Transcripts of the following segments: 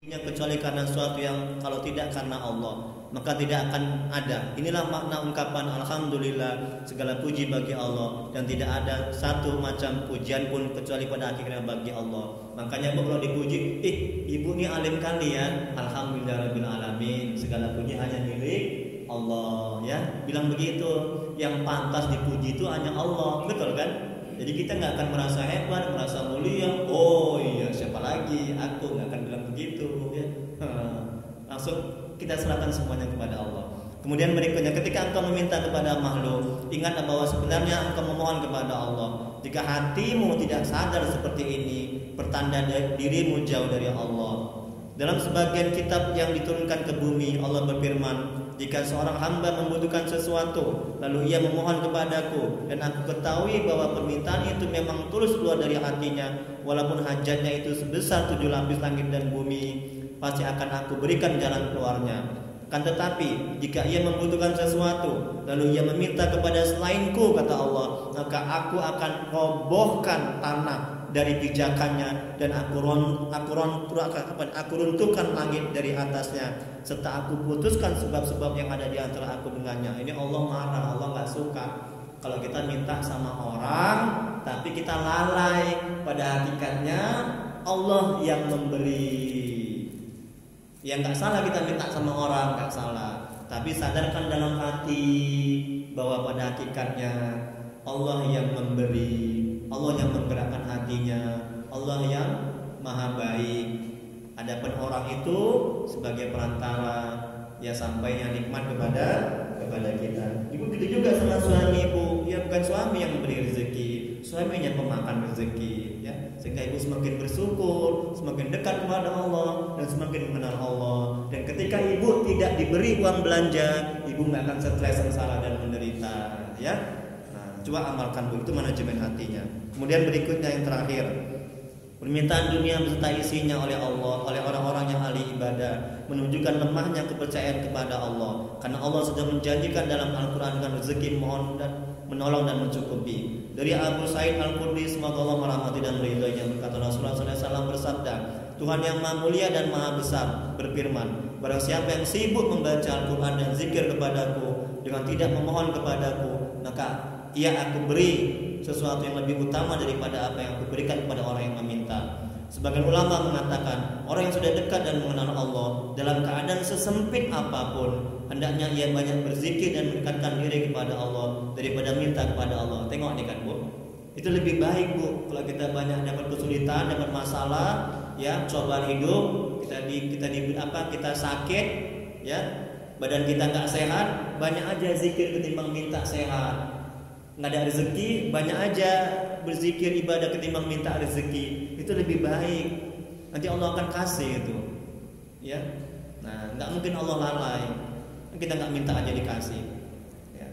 kecuali karena sesuatu yang kalau tidak karena Allah maka tidak akan ada. Inilah makna ungkapan alhamdulillah, segala puji bagi Allah, dan tidak ada satu macam pujian pun kecuali pada akhirnya bagi Allah. Makanya kalau dipuji, ibu ini alim kali ya, alhamdulillahirabbil alamin, segala puji hanya milik Allah ya. Bilang begitu, yang pantas dipuji itu hanya Allah, betul kan? Jadi kita nggak akan merasa hebat, merasa mulia. Oh iya, siapa lagi? Aku nggak akan bilang begitu ya. Langsung kita serahkan semuanya kepada Allah. Kemudian berikutnya, ketika engkau meminta kepada makhluk, ingatlah bahwa sebenarnya engkau memohon kepada Allah. Jika hatimu tidak sadar seperti ini, pertanda dirimu jauh dari Allah. Dalam sebagian kitab yang diturunkan ke bumi, Allah berfirman, jika seorang hamba membutuhkan sesuatu, lalu ia memohon kepadaku, dan aku ketahui bahwa permintaan itu memang tulus keluar dari hatinya, walaupun hajatnya itu sebesar 7 lapis langit dan bumi, pasti akan aku berikan jalan keluarnya. Kan tetapi jika ia membutuhkan sesuatu, lalu ia meminta kepada selainku, kata Allah, maka aku akan robohkan tanah dari pijakannya, dan aku runtuhkan langit dari atasnya, serta aku putuskan sebab-sebab yang ada di antara aku dengannya. Ini Allah marah, Allah nggak suka kalau kita minta sama orang tapi kita lalai. Pada hakikatnya Allah yang memberi. Ya nggak salah kita minta sama orang, nggak salah, tapi sadarkan dalam hati bahwa pada hakikatnya Allah yang memberi, Allah yang menggerakkan hatinya, Allah yang maha baik. Adapun orang itu sebagai perantara, ya sampainya nikmat kepada kita. Ibu gitu juga sama suami, ibu, ya bukan suami yang memberi rezeki, suaminya pemakan rezeki, ya. Sehingga ibu semakin bersyukur, semakin dekat kepada Allah, dan semakin mengenal Allah. Dan ketika ibu tidak diberi uang belanja, ibu nggak akan stres, sengsara dan menderita, ya. Nah, coba amalkan bu, itu manajemen hatinya. Kemudian berikutnya yang terakhir, permintaan dunia beserta isinya oleh Allah, oleh orang-orang yang ahli ibadah, menunjukkan lemahnya kepercayaan kepada Allah. Karena Allah sudah menjanjikan dalam Al-Quran dengan rezeki mohon dan menolong dan mencukupi. Dari Abu Sa'id Al-Khudri, semoga Allah merahmati dan meridhoinya, berkata Rasulullah SAW bersabda, Tuhan yang maha mulia dan maha besar berfirman, barang siapa yang sibuk membaca Al-Quran dan zikir kepadaku dengan tidak memohon kepadaku, maka ia aku beri sesuatu yang lebih utama daripada apa yang aku berikan kepada orang yang meminta. Sebagian ulama mengatakan, orang yang sudah dekat dan mengenal Allah dalam keadaan sesempit apapun, hendaknya ia banyak berzikir dan mendekatkan diri kepada Allah daripada minta kepada Allah. Tengok nih kan bu, itu lebih baik bu, kalau kita banyak dapat kesulitan, dapat masalah, ya cobaan hidup, kita sakit, ya badan kita nggak sehat, banyak aja zikir ketimbang minta sehat. Nggak ada rezeki, banyak aja berzikir ibadah ketimbang minta rezeki. Itu lebih baik. Nanti Allah akan kasih itu, ya. Nah, nggak mungkin Allah lalai. Kita nggak minta aja dikasih. Ya.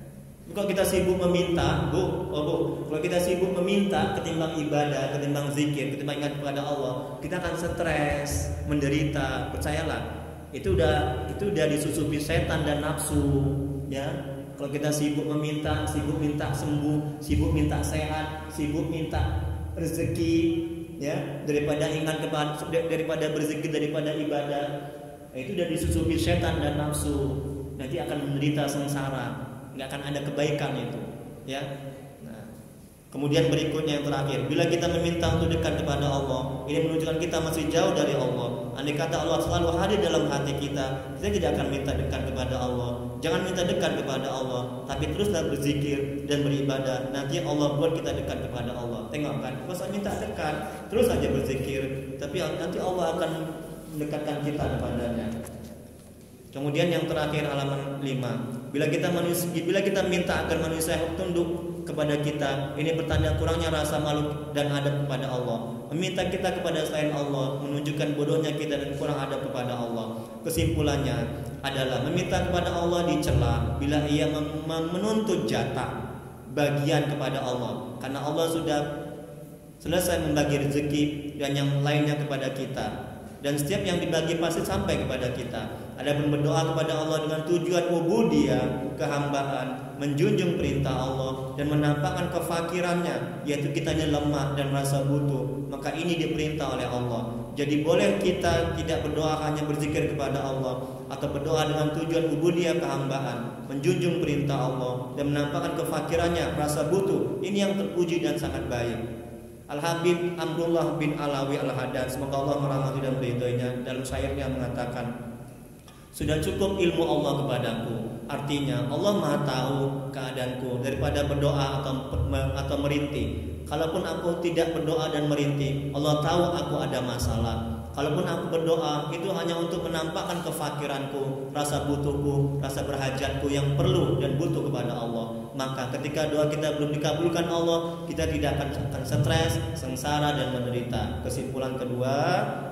Kalau kita sibuk meminta, bu, kalau kita sibuk meminta ketimbang ibadah, ketimbang zikir, ketimbang ingat kepada Allah, kita akan stres, menderita. Percayalah, itu udah disusupi setan dan nafsu, ya. Kalau kita sibuk meminta, sibuk minta sembuh, sibuk minta sehat, sibuk minta rezeki, ya, daripada berzikir, daripada ibadah, itu udah disusupi setan dan nafsu. Nanti akan menderita sengsara, nggak akan ada kebaikan itu, ya. Nah, kemudian berikutnya yang terakhir, bila kita meminta untuk dekat kepada Allah, ini menunjukkan kita masih jauh dari Allah. Andai kata Allah selalu hadir dalam hati kita, kita tidak akan minta dekat kepada Allah. Jangan minta dekat kepada Allah, tapi teruslah berzikir dan beribadah. Nanti Allah buat kita dekat kepada Allah. Tengok kan, kalau saya minta dekat, terus saja berzikir, tapi nanti Allah akan mendekatkan kita kepadanya. Kemudian yang terakhir halaman 5. Bila kita minta agar manusia tunduk kepada kita, ini pertanda kurangnya rasa malu dan adab kepada Allah. Meminta kita kepada selain Allah menunjukkan bodohnya kita dan kurang adab kepada Allah. Kesimpulannya adalah meminta kepada Allah dicela bila ia menuntut jatah bagian kepada Allah, karena Allah sudah selesai membagi rezeki dan yang lainnya kepada kita, dan setiap yang dibagi pasti sampai kepada kita. Adapun berdoa kepada Allah dengan tujuan ubudiyah, kehambaan, menjunjung perintah Allah dan menampakkan kefakirannya, yaitu kitanya lemah dan merasa butuh, maka ini diperintah oleh Allah. Jadi boleh kita tidak berdoa hanya berzikir kepada Allah, atau berdoa dengan tujuan ubudiyah kehambaan, menjunjung perintah Allah dan menampakkan kefakirannya, rasa butuh. Ini yang terpuji dan sangat baik. Al-Habib Amrullah bin Alawi Al-Haddad, semoga Allah merahmati dan meridhoinya, dalam syairnya mengatakan, sudah cukup ilmu Allah kepadaku. Artinya Allah Maha tahu keadaanku daripada berdoa atau merintih. Kalaupun aku tidak berdoa dan merintih, Allah tahu aku ada masalah. Kalaupun aku berdoa, itu hanya untuk menampakkan kefakiranku, rasa butuhku, rasa berhajatku yang perlu dan butuh kepada Allah. Maka ketika doa kita belum dikabulkan Allah, kita tidak akan stres, sengsara dan menderita. Kesimpulan kedua,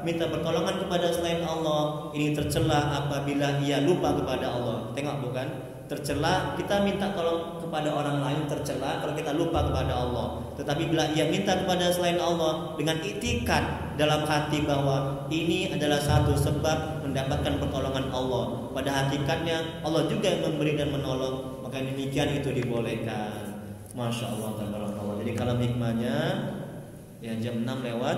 minta pertolongan kepada selain Allah ini tercela apabila ia lupa kepada Allah. Tengok bukan? Tercela, kita minta tolong kepada orang lain tercela kalau kita lupa kepada Allah. Tetapi bila ia minta kepada selain Allah dengan itikad dalam hati bahwa ini adalah satu sebab mendapatkan pertolongan Allah, pada hakikatnya Allah juga yang memberi dan menolong, maka demikian itu dibolehkan. Masya Allah, tabarakallah. Jadi kalau hikmahnya ya jam 6 lewat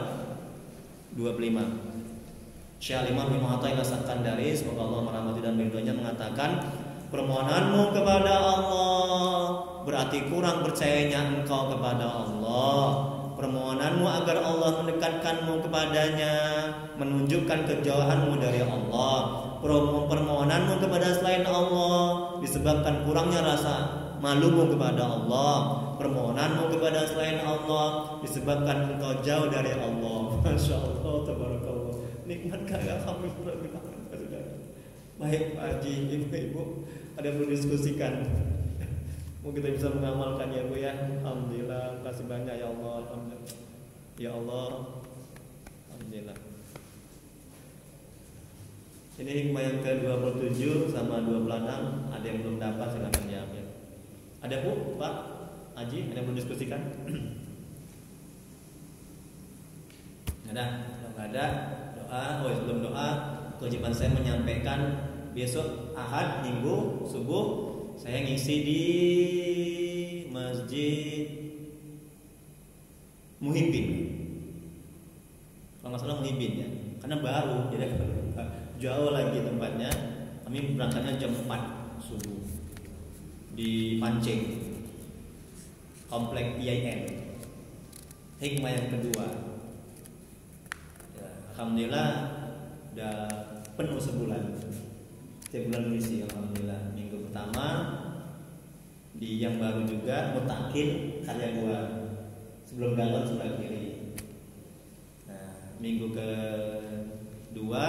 25. Syekh Imam Ibnu Athaillah As-Sakandari, semoga Allah merahmati dan meridhoinya, mengatakan, permohonanmu kepada Allah berarti kurang percayanya engkau kepada Allah. Permohonanmu agar Allah mendekatkanmu kepadanya menunjukkan kejauhanmu dari Allah. Permohonanmu kepada selain Allah disebabkan kurangnya rasa malumu kepada Allah. Permohonanmu kepada selain Allah disebabkan engkau jauh dari Allah. Masya Allah, tabarakallah. Nikmat kaya alhamdulillah. Baik Pak Haji, ibu-ibu, ada yang perlu diskusikan. Mungkin kita bisa mengamalkan ya Bu ya. Alhamdulillah, terima kasih banyak ya Allah. Alhamdulillah. Ya Allah. Alhamdulillah. Ini hikmah yang ke-27 sama 26. Ada yang belum dapat silakan diambil. Ada Bu, Pak Haji, ada yang perlu diskusikan? Ada? Kalau nggak ada, doa. Sebelum doa, kewajiban saya menyampaikan besok Ahad, Minggu, subuh saya ngisi di Masjid Muhibbin. Kalau nggak salah Muhibbin ya, karena baru, jadi jauh lagi tempatnya. Kami berangkatnya jam 4 subuh di Pancing, Komplek IAIN. Hikmah yang kedua, ya, alhamdulillah udah penuh sebulan. Setiap bulan mengisi, alhamdulillah. Minggu pertama di yang baru juga mutakin karya gua sebelum galon sebelah kiri. Nah, minggu kedua,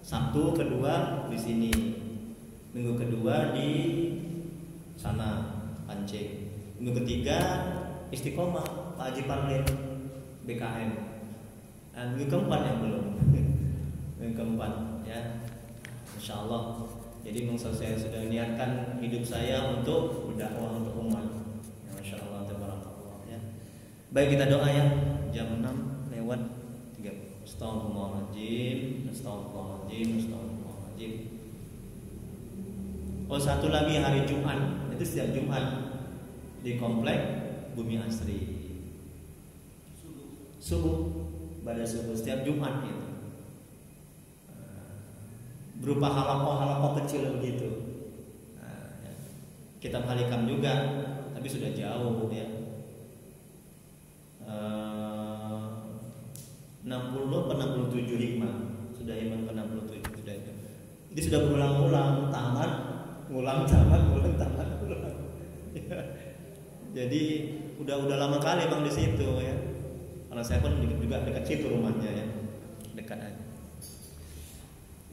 Sabtu kedua di sini, minggu kedua di sana Pancing, minggu ketiga Istiqomah Pak Haji Parlin BKM, dan minggu keempat yang belum. Yang keempat ya, Insya Allah. Jadi memang saya sudah niatkan hidup saya untuk berdakwah untuk umat ya, Masya Allah, tabarakallah ya. Baik, kita doa ya. Jam 6 lewat 3. Astagfirullahaladzim, astagfirullahaladzim, astagfirullahaladzim. Oh, satu lagi hari Jumat, itu setiap Jumat di Komplek Bumi Asri, subuh pada subuh setiap Jumat itu, berupa halakoh kecil begitu. Nah, ya. Kitab Halikam juga, tapi sudah jauh ya. 60 atau 67 hikmah sudah, hikmah ke 67 sudah itu. Jadi sudah berulang-ulang, tamat, ngulang, tamat, ngulang, tamat, ngulang. Ya. Jadi udah lama kali Bang di situ ya. Karena saya pun juga dekat situ rumahnya ya, dekat aja.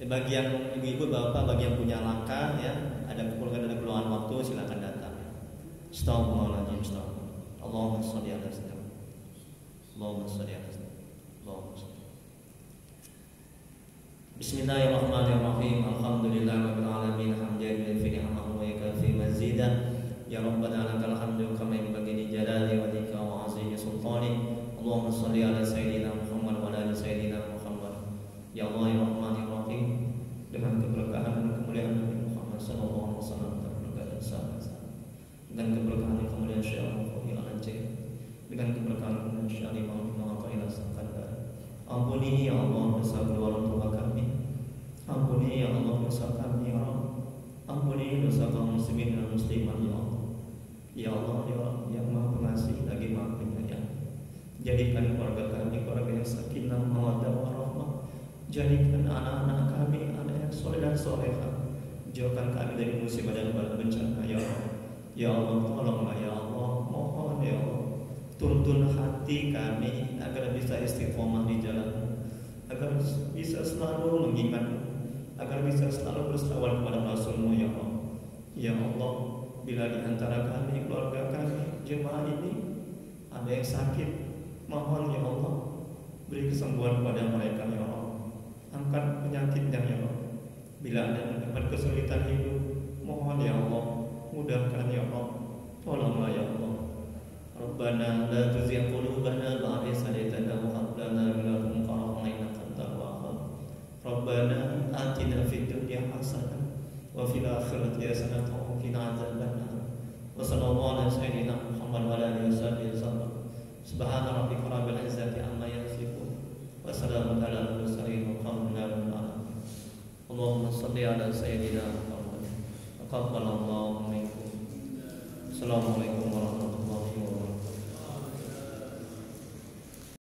Bagi yang ibu-ibu, bapak, bagi yang punya langkah ya, ada keperluan waktu, silakan datang. Astagfirullahaladzim, astagfirullah. Allahumma sholli ala sayyidina. Allahumma sholli ala sayyidina. Allahumma sholli. Bismillahirrahmanirrahim. Alhamdulillahirabbil alamin. Hamdan fi ni'amahu wa yakfi mazidan. Ya Rabbana lakal hamdu kama yanbaghi li jalali wajhika wa 'azimi sultani. Allahumma sholli ala sayyidina Muhammad wa ala sayyidina Muhammad. Ya Allah ya Rahman ya Rahim, dengan keberkahan dan kemuliaan Nabi Muhammad sallallahu alaihi wasallam, dan sahabat, dengan keberkahan dan kemuliaan Syekh Al-Aceh, dengan keberkahan dan Syekh Imam Athaillah As-Sakandari. Ampuni ya Ya Allah, ya Allah yang Maha Pengasih lagi Maha Penyayang. Jadikan keluarga kami keluarga yang sakinah, mawaddah, warahmah. Jadikan anak-anak kami anak yang soleh dan solehah. Jauhkan kami dari musibah dan bala bencana, ya Allah. Ya Allah, tolonglah ya Allah, mohon ya Allah, tuntun hati kami agar bisa istiqomah di jalan, agar bisa selalu mengingat, agar bisa selalu bersawal kepada Rasul-Mu ya Allah. Ya Allah, bila di antara kami, keluarga kami, jemaah ini ada yang sakit, mohon ya Allah, beri kesembuhan kepada mereka ya Allah. Angkat penyakitnya ya Allah. Bila ada yang mendapat kesulitan hidup, mohon ya Allah, mudahkan ya Allah. Tolonglah ya Allah. Rabbana la tuzigh qulubana ba'da idh hadaytana wa hab lana min ladunka rahmatan innaka antal wahhab. Rabbana atina fid dunya hasanah wa fil akhirati hasanah wa qina adzabannar. Wa sallallahu ala sayyidina Muhammad wa ala alihi wasallam. Subhana rabbika rabbil izzati amma yasifun wa salamun ala mursalin walhamdulillahi rabbil alamin. Allahumma shalli ala sayyidina Muhammad. Taqabbalallahu minkum. Assalamualaikum warahmatullahi wabarakatuh.